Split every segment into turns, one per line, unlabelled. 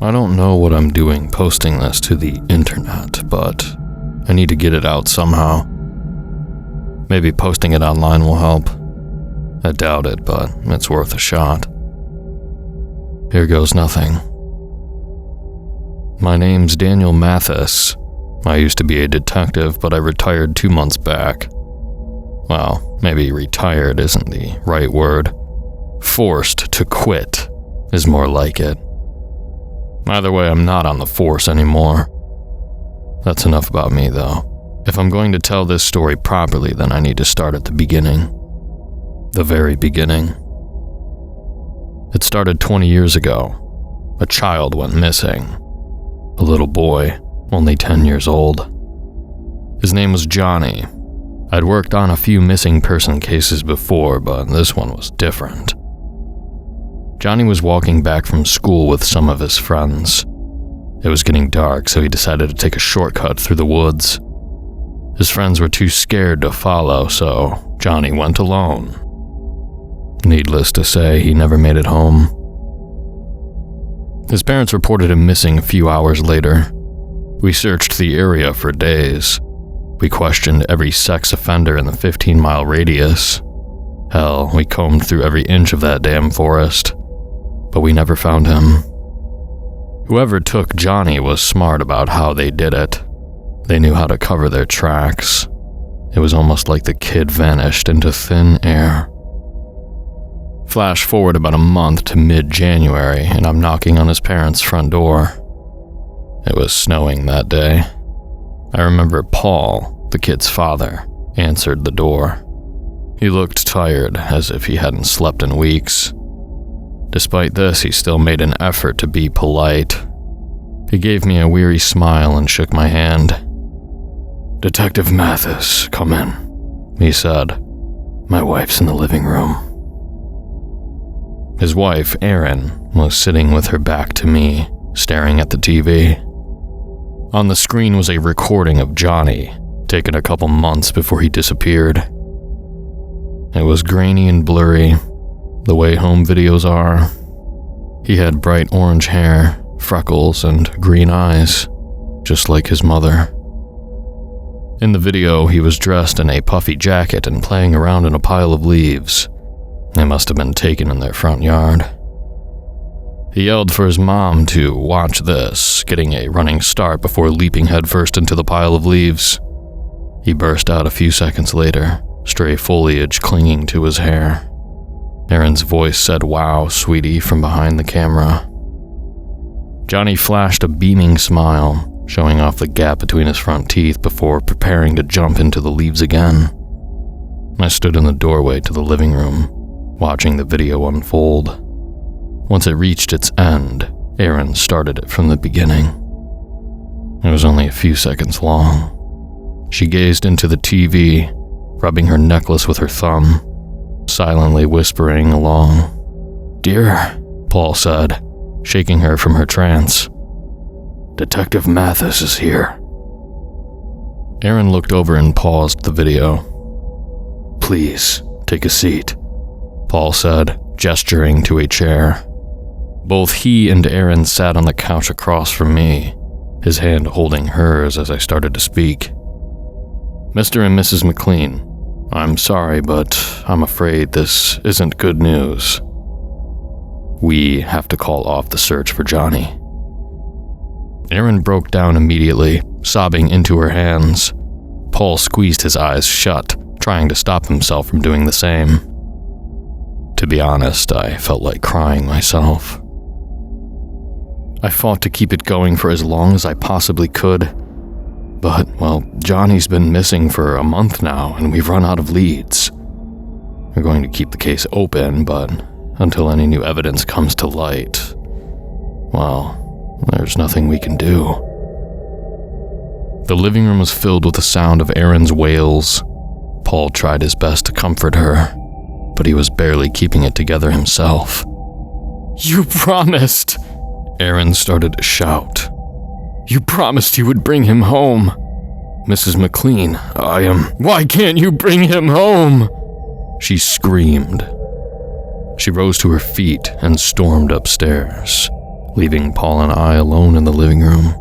I don't know what I'm doing posting this to the internet, but I need to get it out somehow. Maybe posting it online will help. I doubt it, but it's worth a shot. Here goes nothing. My name's Daniel Mathis. I used to be a detective, but I retired 2 months back. Well, maybe retired isn't the right word. Forced to quit is more like it. Either way, I'm not on the force anymore. That's enough about me, though. If I'm going to tell this story properly, then I need to start at the beginning. The very beginning. It started 20 years ago. A child went missing. A little boy, only 10 years old. His name was Johnny. I'd worked on a few missing person cases before, but this one was different. Johnny was walking back from school with some of his friends. It was getting dark, so he decided to take a shortcut through the woods. His friends were too scared to follow, so Johnny went alone. Needless to say, he never made it home. His parents reported him missing a few hours later. We searched the area for days. We questioned every sex offender in the 15-mile radius. Hell, we combed through every inch of that damn forest. But we never found him. Whoever took Johnny was smart about how they did it. They knew how to cover their tracks. It was almost like the kid vanished into thin air. Flash forward about a month to mid-January, and I'm knocking on his parents' front door. It was snowing that day. I remember Paul, the kid's father, answered the door. He looked tired, as if he hadn't slept in weeks. Despite this, he still made an effort to be polite. He gave me a weary smile and shook my hand. "Detective Mathis, come in," he said. "My wife's in the living room." His wife, Erin, was sitting with her back to me, staring at the TV. On the screen was a recording of Johnny, taken a couple months before he disappeared. It was grainy and blurry, the way home videos are. He had bright orange hair, freckles, and green eyes, just like his mother. In the video, he was dressed in a puffy jacket and playing around in a pile of leaves. They must have been taken in their front yard. He yelled for his mom to watch this, getting a running start before leaping headfirst into the pile of leaves. He burst out a few seconds later, stray foliage clinging to his hair. Erin's voice said, "Wow, sweetie," from behind the camera. Johnny flashed a beaming smile, showing off the gap between his front teeth before preparing to jump into the leaves again. I stood in the doorway to the living room, watching the video unfold. Once it reached its end, Erin started it from the beginning. It was only a few seconds long. She gazed into the TV, rubbing her necklace with her thumb, silently whispering along. "Dear," Paul said, shaking her from her trance. "Detective Mathis is here." Erin looked over and paused the video. "Please, take a seat," Paul said, gesturing to a chair. Both he and Erin sat on the couch across from me, his hand holding hers as I started to speak. "Mr. and Mrs. McLean, I'm sorry, but I'm afraid this isn't good news. We have to call off the search for Johnny." Erin broke down immediately, sobbing into her hands. Paul squeezed his eyes shut, trying to stop himself from doing the same. To be honest, I felt like crying myself. I fought to keep it going for as long as I possibly could. But, well, Johnny's been missing for a month now, and we've run out of leads. We're going to keep the case open, but until any new evidence comes to light, well, there's nothing we can do. The living room was filled with the sound of Erin's wails. Paul tried his best to comfort her, but he was barely keeping it together himself. "You promised!" Erin started to shout. "You promised you would bring him home. Mrs. McLean, Why can't you bring him home?" she screamed. She rose to her feet and stormed upstairs, leaving Paul and I alone in the living room.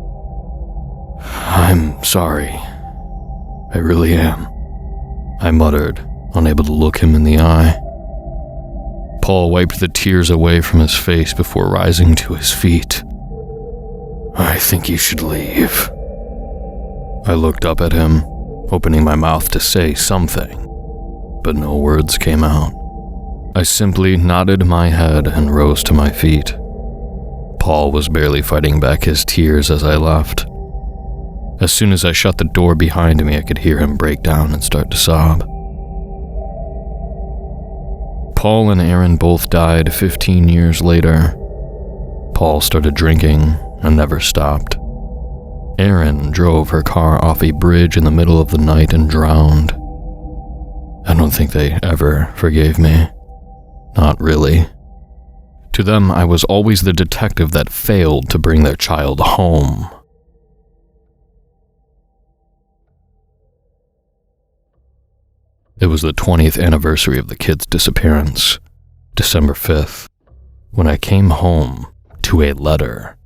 "I'm sorry. I really am," I muttered, unable to look him in the eye. Paul wiped the tears away from his face before rising to his feet. "I think you should leave." I looked up at him, opening my mouth to say something, but no words came out. I simply nodded my head and rose to my feet. Paul was barely fighting back his tears as I left. As soon as I shut the door behind me, I could hear him break down and start to sob. Paul and Aaron both died 15 years later. Paul started drinking and never stopped. Aaron drove her car off a bridge in the middle of the night and drowned. I don't think they ever forgave me. Not really. To them, I was always the detective that failed to bring their child home. It was the 20th anniversary of the kid's disappearance, December 5th, when I came home to a letter.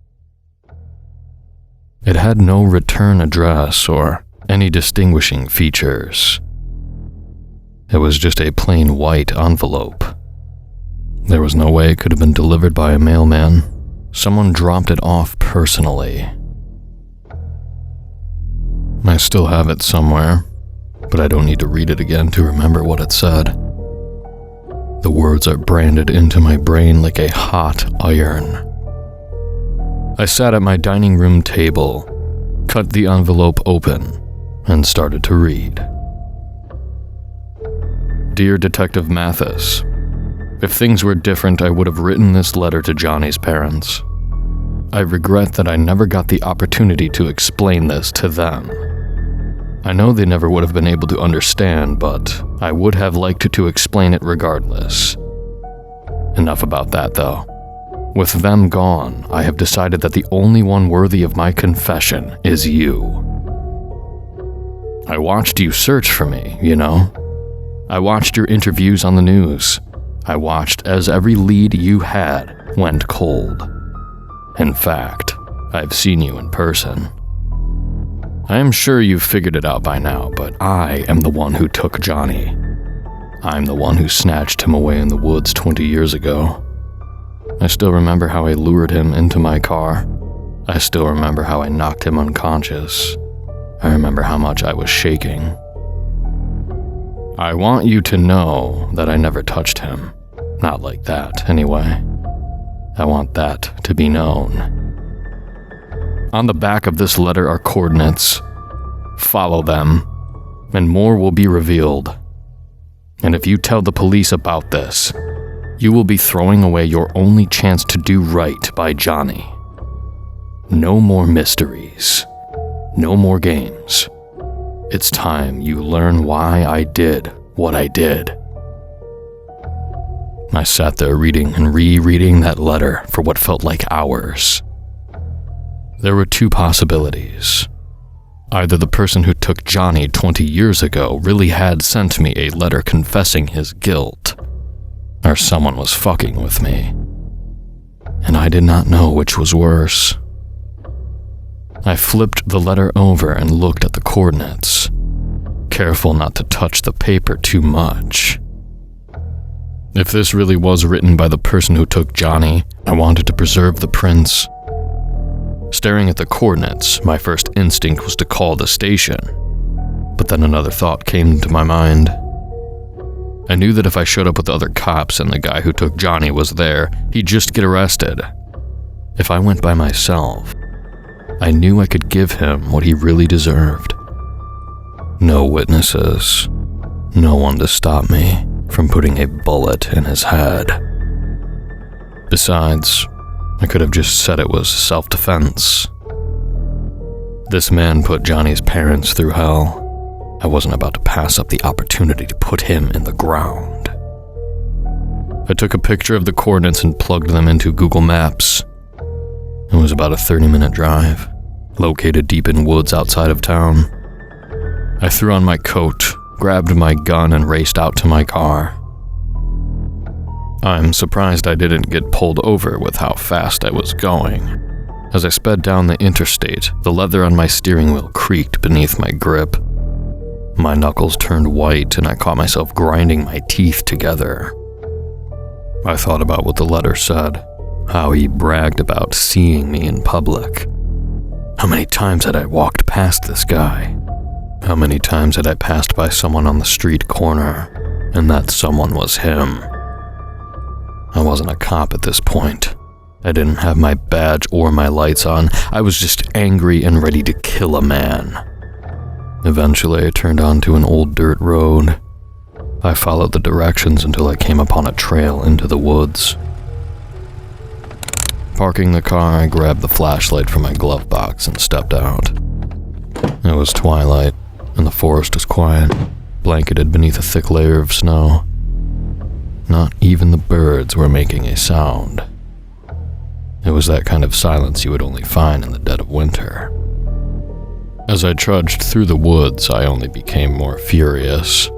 It had no return address or any distinguishing features. It was just a plain white envelope. There was no way it could have been delivered by a mailman. Someone dropped it off personally. I still have it somewhere, but I don't need to read it again to remember what it said. The words are branded into my brain like a hot iron. I sat at my dining room table, cut the envelope open, and started to read. Dear Detective Mathis, if things were different, I would have written this letter to Johnny's parents. I regret that I never got the opportunity to explain this to them. I know they never would have been able to understand, but I would have liked to explain it regardless. Enough about that, though. With them gone, I have decided that the only one worthy of my confession is you. I watched you search for me, you know? I watched your interviews on the news. I watched as every lead you had went cold. In fact, I've seen you in person. I am sure you've figured it out by now, but I am the one who took Johnny. I'm the one who snatched him away in the woods 20 years ago. I still remember how I lured him into my car. I still remember how I knocked him unconscious. I remember how much I was shaking. I want you to know that I never touched him. Not like that, anyway. I want that to be known. On the back of this letter are coordinates. Follow them, and more will be revealed. And if you tell the police about this, you will be throwing away your only chance to do right by Johnny. No more mysteries. No more games. It's time you learn why I did what I did. I sat there reading and rereading that letter for what felt like hours. There were two possibilities. Either the person who took Johnny 20 years ago really had sent me a letter confessing his guilt, or someone was fucking with me. And I did not know which was worse. I flipped the letter over and looked at the coordinates, careful not to touch the paper too much. If this really was written by the person who took Johnny, I wanted to preserve the prints. Staring at the coordinates, my first instinct was to call the station, but then another thought came into my mind. I knew that if I showed up with the other cops and the guy who took Johnny was there, he'd just get arrested. If I went by myself, I knew I could give him what he really deserved. No witnesses, no one to stop me from putting a bullet in his head. Besides, I could have just said it was self-defense. This man put Johnny's parents through hell. I wasn't about to pass up the opportunity to put him in the ground. I took a picture of the coordinates and plugged them into Google Maps. It was about a 30-minute drive, located deep in woods outside of town. I threw on my coat, grabbed my gun, and raced out to my car. I'm surprised I didn't get pulled over with how fast I was going. As I sped down the interstate, the leather on my steering wheel creaked beneath my grip. My knuckles turned white and I caught myself grinding my teeth together. I thought about what the letter said, how he bragged about seeing me in public. How many times had I walked past this guy? How many times had I passed by someone on the street corner, and that someone was him? I wasn't a cop at this point. I didn't have my badge or my lights on. I was just angry and ready to kill a man. Eventually, I turned onto an old dirt road. I followed the directions until I came upon a trail into the woods. Parking the car, I grabbed the flashlight from my glove box and stepped out. It was twilight, and the forest was quiet, blanketed beneath a thick layer of snow. Not even the birds were making a sound. It was that kind of silence you would only find in the dead of winter. As I trudged through the woods, I only became more furious.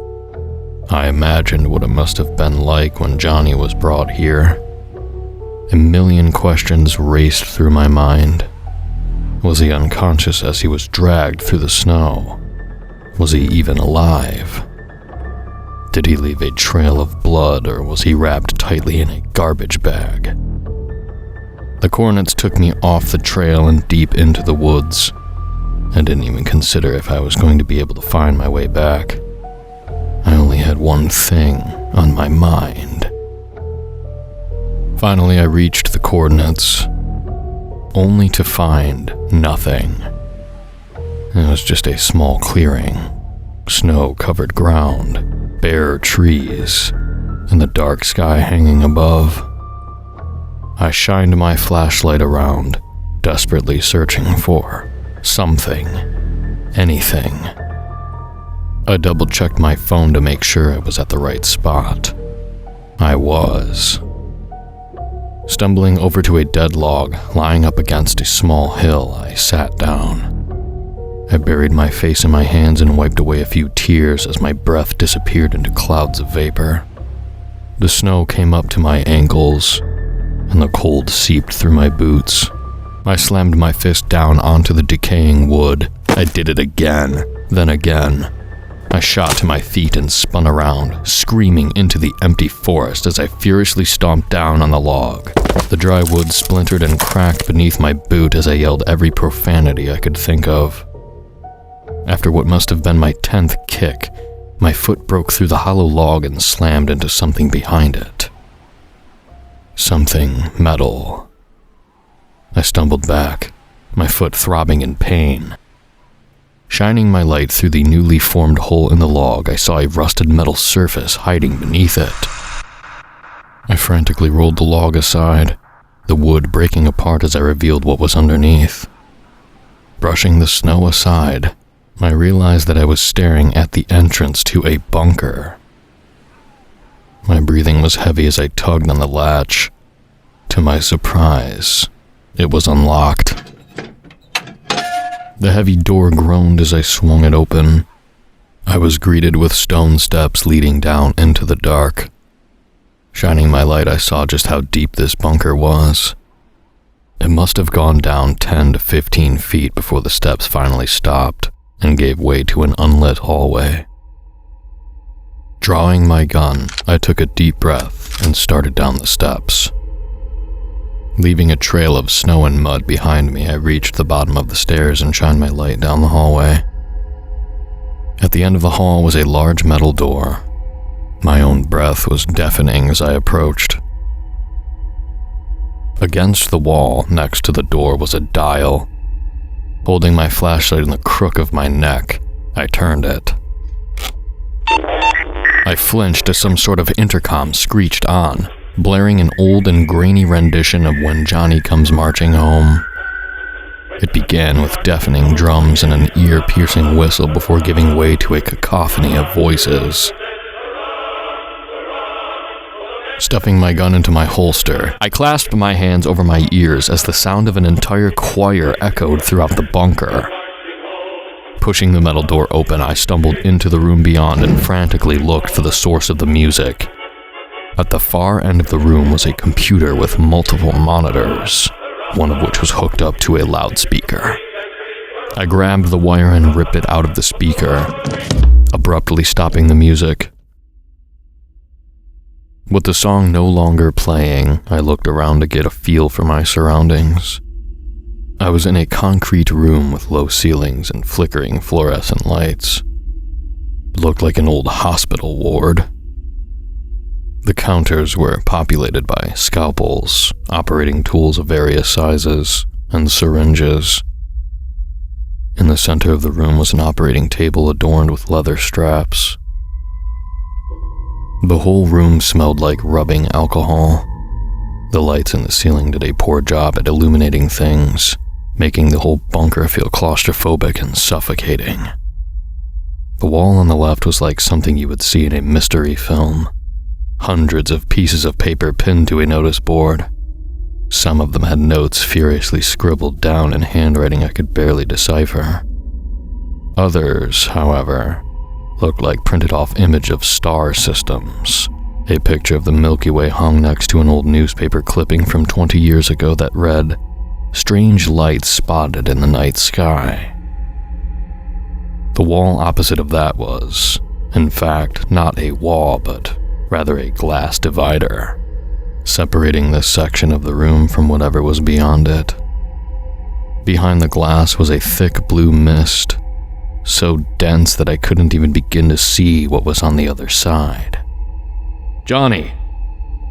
I imagined what it must have been like when Johnny was brought here. A million questions raced through my mind. Was he unconscious as he was dragged through the snow? Was he even alive? Did he leave a trail of blood, or was he wrapped tightly in a garbage bag? The coordinates took me off the trail and deep into the woods. I didn't even consider if I was going to be able to find my way back. I only had one thing on my mind. Finally, I reached the coordinates, only to find nothing. It was just a small clearing, snow-covered ground, bare trees, and the dark sky hanging above. I shined my flashlight around, desperately searching for something, anything. I double-checked my phone to make sure I was at the right spot. I was. Stumbling over to a dead log lying up against a small hill, I sat down. I buried my face in my hands and wiped away a few tears as my breath disappeared into clouds of vapor. The snow came up to my ankles, and the cold seeped through my boots. I slammed my fist down onto the decaying wood. I did it again, then again. I shot to my feet and spun around, screaming into the empty forest as I furiously stomped down on the log. The dry wood splintered and cracked beneath my boot as I yelled every profanity I could think of. After what must have been my 10th kick, my foot broke through the hollow log and slammed into something behind it. Something metal. I stumbled back, my foot throbbing in pain. Shining my light through the newly formed hole in the log, I saw a rusted metal surface hiding beneath it. I frantically rolled the log aside, the wood breaking apart as I revealed what was underneath. Brushing the snow aside, I realized that I was staring at the entrance to a bunker. My breathing was heavy as I tugged on the latch. To my surprise, it was unlocked. The heavy door groaned as I swung it open. I was greeted with stone steps leading down into the dark. Shining my light, I saw just how deep this bunker was. It must have gone down 10 to 15 feet before the steps finally stopped and gave way to an unlit hallway. Drawing my gun, I took a deep breath and started down the steps. Leaving a trail of snow and mud behind me, I reached the bottom of the stairs and shined my light down the hallway. At the end of the hall was a large metal door. My own breath was deafening as I approached. Against the wall next to the door was a dial. Holding my flashlight in the crook of my neck, I turned it. I flinched as some sort of intercom screeched on, blaring an old and grainy rendition of When Johnny Comes Marching Home. It began with deafening drums and an ear-piercing whistle before giving way to a cacophony of voices. Stuffing my gun into my holster, I clasped my hands over my ears as the sound of an entire choir echoed throughout the bunker. Pushing the metal door open, I stumbled into the room beyond and frantically looked for the source of the music. At the far end of the room was a computer with multiple monitors, one of which was hooked up to a loudspeaker. I grabbed the wire and ripped it out of the speaker, abruptly stopping the music. With the song no longer playing, I looked around to get a feel for my surroundings. I was in a concrete room with low ceilings and flickering fluorescent lights. It looked like an old hospital ward. The counters were populated by scalpels, operating tools of various sizes, and syringes. In the center of the room was an operating table adorned with leather straps. The whole room smelled like rubbing alcohol. The lights in the ceiling did a poor job at illuminating things, making the whole bunker feel claustrophobic and suffocating. The wall on the left was like something you would see in a mystery film. Hundreds of pieces of paper pinned to a notice board. Some of them had notes furiously scribbled down in handwriting I could barely decipher. Others, however, looked like printed off image of star systems. A picture of the Milky Way hung next to an old newspaper clipping from 20 years ago that read, "Strange lights spotted in the night sky." The wall opposite of that was, in fact, not a wall, but rather a glass divider, separating this section of the room from whatever was beyond it. Behind the glass was a thick blue mist, so dense that I couldn't even begin to see what was on the other side. "Johnny,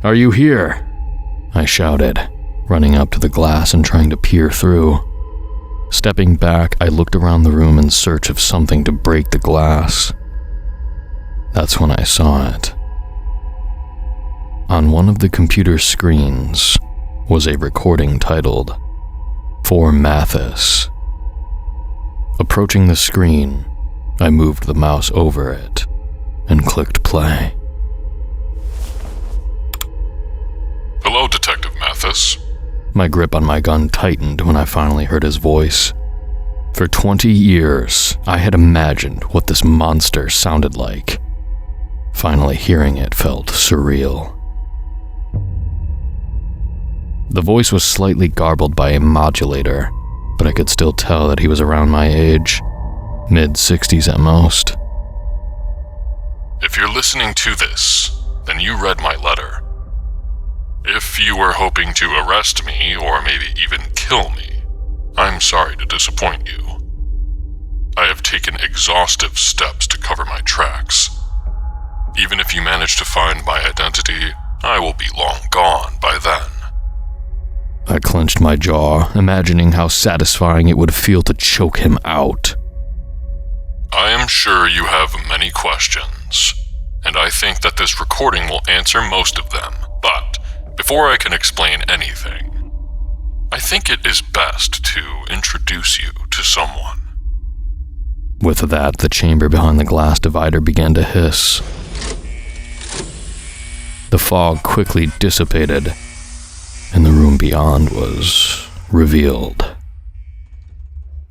are you here?" I shouted, running up to the glass and trying to peer through. Stepping back, I looked around the room in search of something to break the glass. That's when I saw it. On one of the computer screens was a recording titled, "For Mathis." Approaching the screen, I moved the mouse over it and clicked play.
"Hello, Detective Mathis."
My grip on my gun tightened when I finally heard his voice. For 20 years, I had imagined what this monster sounded like. Finally hearing it felt surreal. The voice was slightly garbled by a modulator, but I could still tell that he was around my age, mid-60s at most.
"If you're listening to this, then you read my letter. If you were hoping to arrest me or maybe even kill me, I'm sorry to disappoint you. I have taken exhaustive steps to cover my tracks. Even if you manage to find my identity, I will be long gone by then."
I clenched my jaw, imagining how satisfying it would feel to choke him out.
"I am sure you have many questions, and I think that this recording will answer most of them, but before I can explain anything, I think it is best to introduce you to someone."
With that, the chamber behind the glass divider began to hiss. The fog quickly dissipated, and the room beyond was revealed.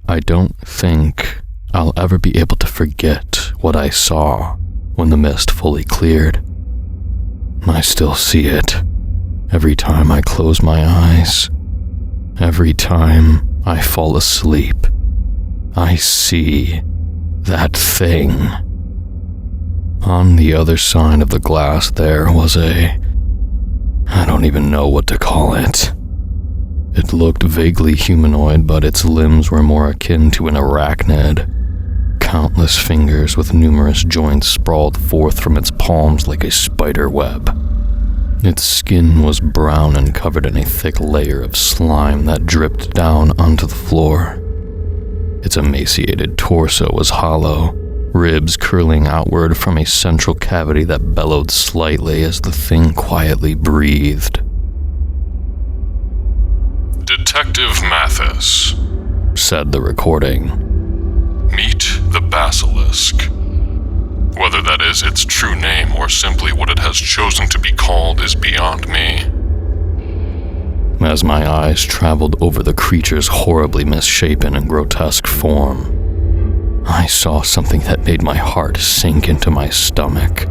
I don't think I'll ever be able to forget what I saw when the mist fully cleared. I still see it every time I close my eyes. Every time I fall asleep, I see that thing. On the other side of the glass there was I don't even know what to call it. It looked vaguely humanoid, but its limbs were more akin to an arachnid. Countless fingers with numerous joints sprawled forth from its palms like a spider web. Its skin was brown and covered in a thick layer of slime that dripped down onto the floor. Its emaciated torso was hollow, ribs curling outward from a central cavity that bellowed slightly as the thing quietly breathed.
"Detective Mathis,"
said the recording.
"Meet the basilisk. Whether that is its true name or simply what it has chosen to be called is beyond me."
As my eyes traveled over the creature's horribly misshapen and grotesque form, I saw something that made my heart sink into my stomach.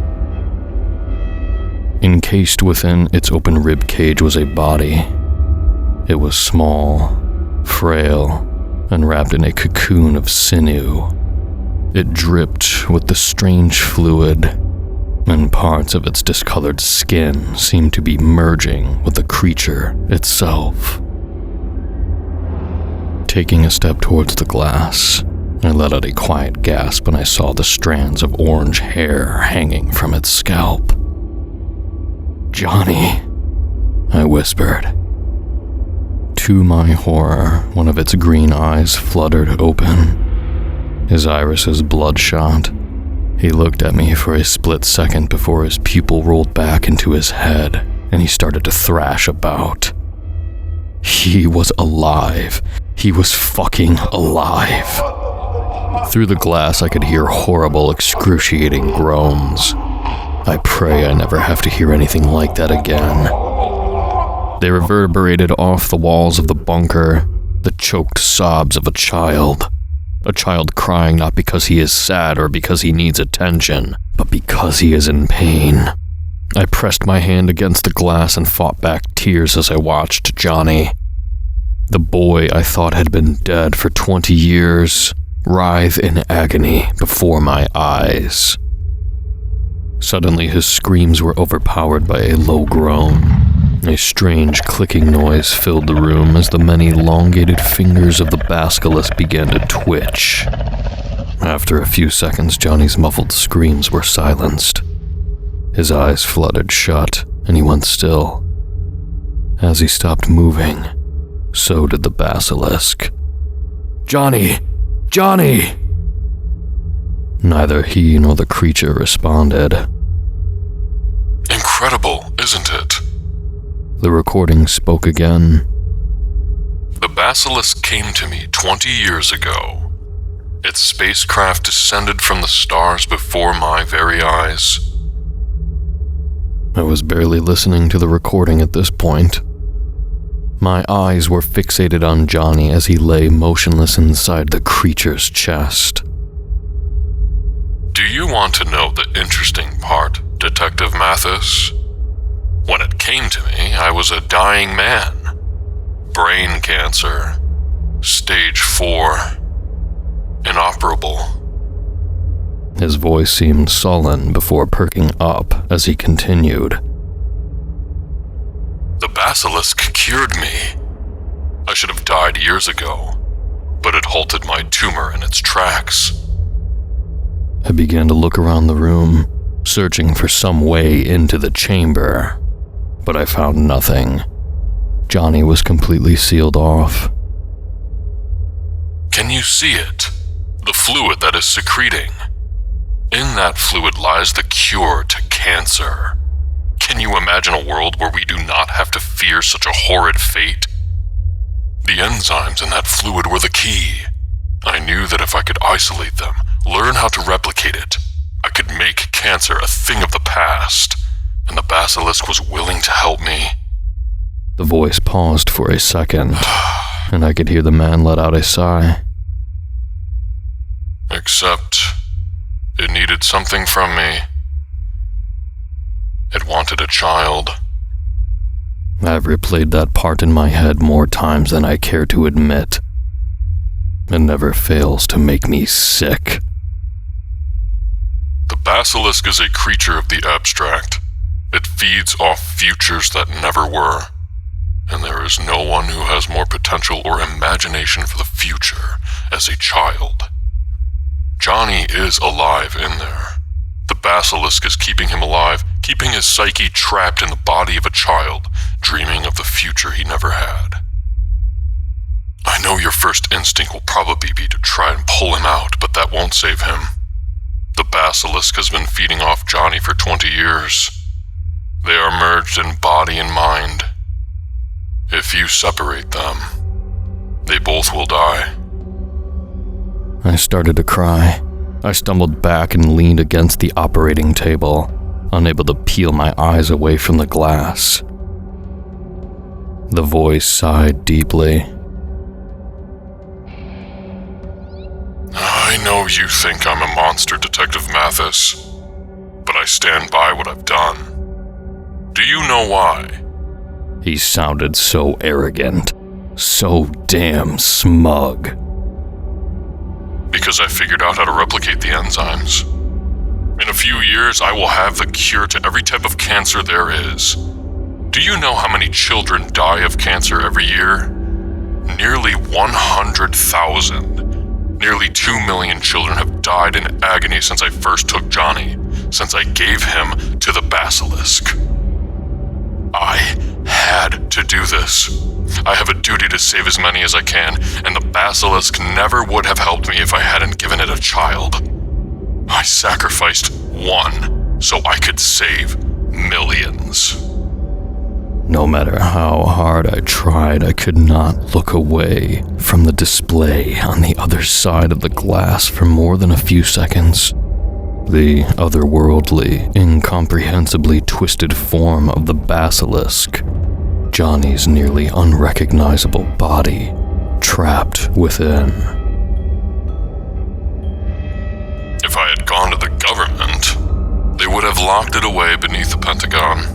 Encased within its open rib cage was a body. It was small, frail, and wrapped in a cocoon of sinew. It dripped with the strange fluid, and parts of its discolored skin seemed to be merging with the creature itself. Taking a step towards the glass, I let out a quiet gasp when I saw the strands of orange hair hanging from its scalp. "Johnny," I whispered. To my horror, one of its green eyes fluttered open. His irises bloodshot. He looked at me for a split second before his pupil rolled back into his head and he started to thrash about. He was alive. He was fucking alive. Through the glass, I could hear horrible, excruciating groans. I pray I never have to hear anything like that again. They reverberated off the walls of the bunker, the choked sobs of a child crying not because he is sad or because he needs attention, but because he is in pain. I pressed my hand against the glass and fought back tears as I watched Johnny, the boy I thought had been dead for 20 years, writhe in agony before my eyes. Suddenly, his screams were overpowered by a low groan. A strange clicking noise filled the room as the many elongated fingers of the basilisk began to twitch. After a few seconds, Johnny's muffled screams were silenced. His eyes fluttered shut, and he went still. As he stopped moving, so did the basilisk. "Johnny! Johnny!" Neither he nor the creature responded.
"Incredible, isn't it?"
The recording spoke again.
"The basilisk came to me 20 years ago. Its spacecraft descended from the stars before my very eyes."
I was barely listening to the recording at this point. My eyes were fixated on Johnny as he lay motionless inside the creature's chest.
"Do you want to know the interesting part, Detective Mathis? When it came to me, I was a dying man. Brain cancer. Stage 4. Inoperable."
His voice seemed sullen before perking up as he continued.
"The basilisk cured me. I should have died years ago, but it halted my tumor in its tracks."
I began to look around the room, searching for some way into the chamber, but I found nothing. Johnny was completely sealed off.
"Can you see it? The fluid that is secreting. In that fluid lies the cure to cancer. Can you imagine a world where we do not have to fear such a horrid fate? The enzymes in that fluid were the key. I knew that if I could isolate them, learn how to replicate it, I could make cancer a thing of the past, and the basilisk was willing to help me."
The voice paused for a second, and I could hear the man let out a sigh.
"Except, it needed something from me. It wanted a child."
I've replayed that part in my head more times than I care to admit. It never fails to make me sick.
"The basilisk is a creature of the abstract. It feeds off futures that never were, and there is no one who has more potential or imagination for the future as a child. Johnny is alive in there. The basilisk is keeping him alive, keeping his psyche trapped in the body of a child, dreaming of the future he never had. I know your first instinct will probably be to try and pull him out, but that won't save him. The basilisk has been feeding off Johnny for 20 years. They are merged in body and mind. If you separate them, they both will die."
I started to cry. I stumbled back and leaned against the operating table, unable to peel my eyes away from the glass. The voice sighed deeply.
"I know you think I'm a monster, Detective Mathis, but I stand by what I've done. Do you know why?
He sounded so arrogant, so damn smug.
Because I figured out how to replicate the enzymes. In a few years, I will have the cure to every type of cancer there is. Do you know how many children die of cancer every year? Nearly 100,000. Nearly 2 million children have died in agony since I first took Johnny, since I gave him to the basilisk. I had to do this. I have a duty to save as many as I can, and the basilisk never would have helped me if I hadn't given it a child. I sacrificed one so I could save millions.
No matter how hard I tried, I could not look away from the display on the other side of the glass for more than a few seconds. The otherworldly, incomprehensibly twisted form of the basilisk, Johnny's nearly unrecognizable body, trapped within.
If I had gone to the government, they would have locked it away beneath the Pentagon.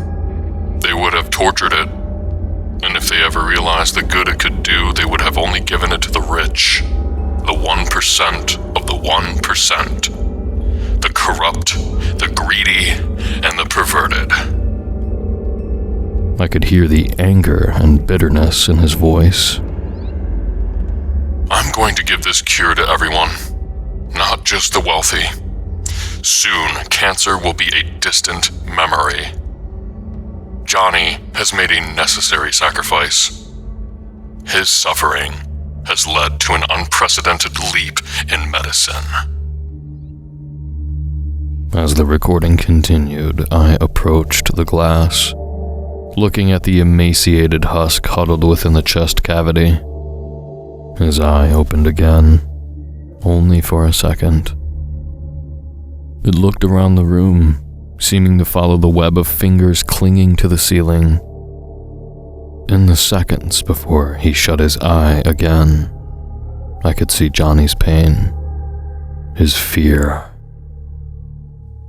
They would have tortured it, and if they ever realized the good it could do, they would have only given it to the rich, the 1% of the 1%, the corrupt, the greedy, and the perverted.
I could hear the anger and bitterness in his voice.
I'm going to give this cure to everyone, not just the wealthy. Soon, cancer will be a distant memory. Johnny has made a necessary sacrifice. His suffering has led to an unprecedented leap in medicine.
As the recording continued, I approached the glass, looking at the emaciated husk huddled within the chest cavity. His eye opened again, only for a second. It looked around the room, seeming to follow the web of fingers clinging to the ceiling. In the seconds before he shut his eye again, I could see Johnny's pain, his fear.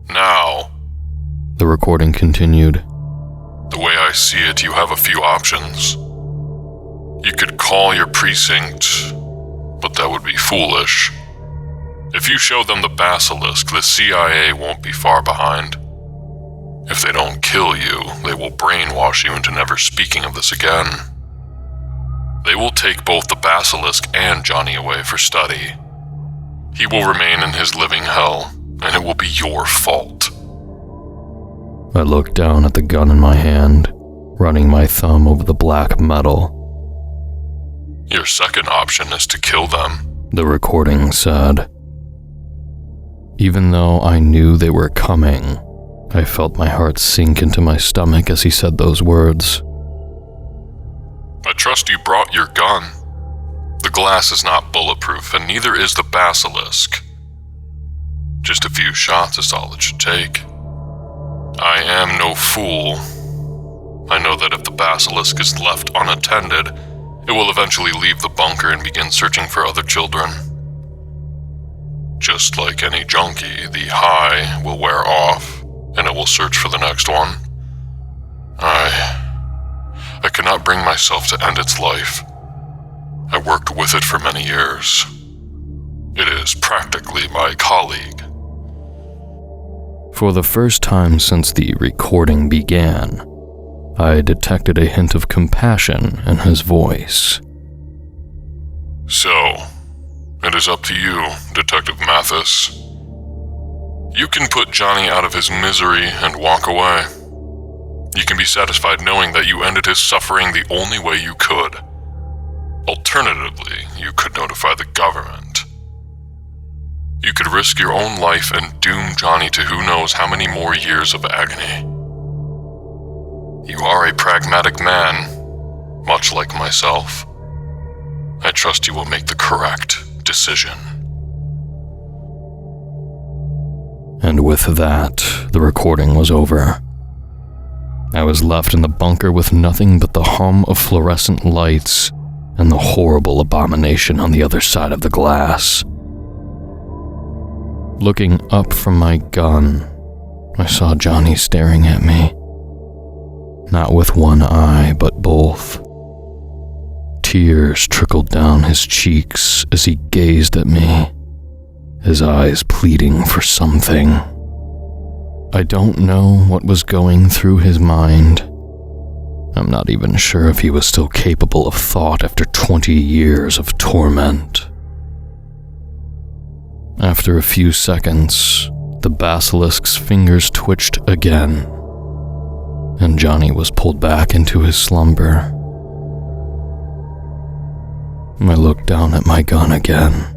Now,
the recording continued.
The way I see it, you have a few options. You could call your precinct, but that would be foolish. If you show them the basilisk, the CIA won't be far behind. If they don't kill you, they will brainwash you into never speaking of this again. They will take both the basilisk and Johnny away for study. He will remain in his living hell, and it will be your fault.
I looked down at the gun in my hand, running my thumb over the black metal.
Your second option is to kill them,
the recording said. Even though I knew they were coming, I felt my heart sink into my stomach as he said those words.
I trust you brought your gun. The glass is not bulletproof, and neither is the basilisk. Just a few shots is all it should take. I am no fool. I know that if the basilisk is left unattended, it will eventually leave the bunker and begin searching for other children. Just like any junkie, the high will wear off, and it will search for the next one. I cannot bring myself to end its life. I worked with it for many years. It is practically my colleague.
For the first time since the recording began, I detected a hint of compassion in his voice.
So, it is up to you, Detective Mathis. You can put Johnny out of his misery and walk away. You can be satisfied knowing that you ended his suffering the only way you could. Alternatively, you could notify the government. You could risk your own life and doom Johnny to who knows how many more years of agony. You are a pragmatic man, much like myself. I trust you will make the correct decision.
And with that, the recording was over. I was left in the bunker with nothing but the hum of fluorescent lights and the horrible abomination on the other side of the glass. Looking up from my gun, I saw Johnny staring at me. not with one eye, but both. Tears trickled down his cheeks as he gazed at me, his eyes pleading for something. I don't know what was going through his mind. I'm not even sure if he was still capable of thought after 20 years of torment. After a few seconds, the basilisk's fingers twitched again, and Johnny was pulled back into his slumber. I looked down at my gun again.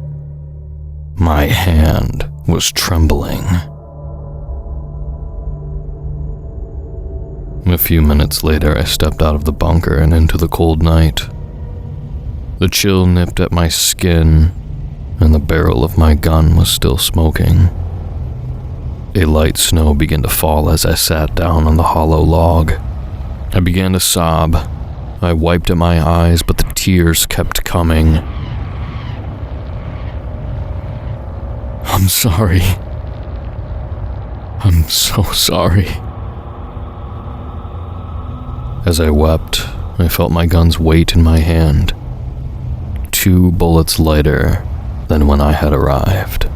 My hand was trembling. A few minutes later, I stepped out of the bunker and into the cold night. The chill nipped at my skin, and the barrel of my gun was still smoking. A light snow began to fall as I sat down on the hollow log. I began to sob. I wiped at my eyes, but the tears kept coming. I'm sorry. I'm so sorry. As I wept, I felt my gun's weight in my hand, 2 bullets lighter than when I had arrived.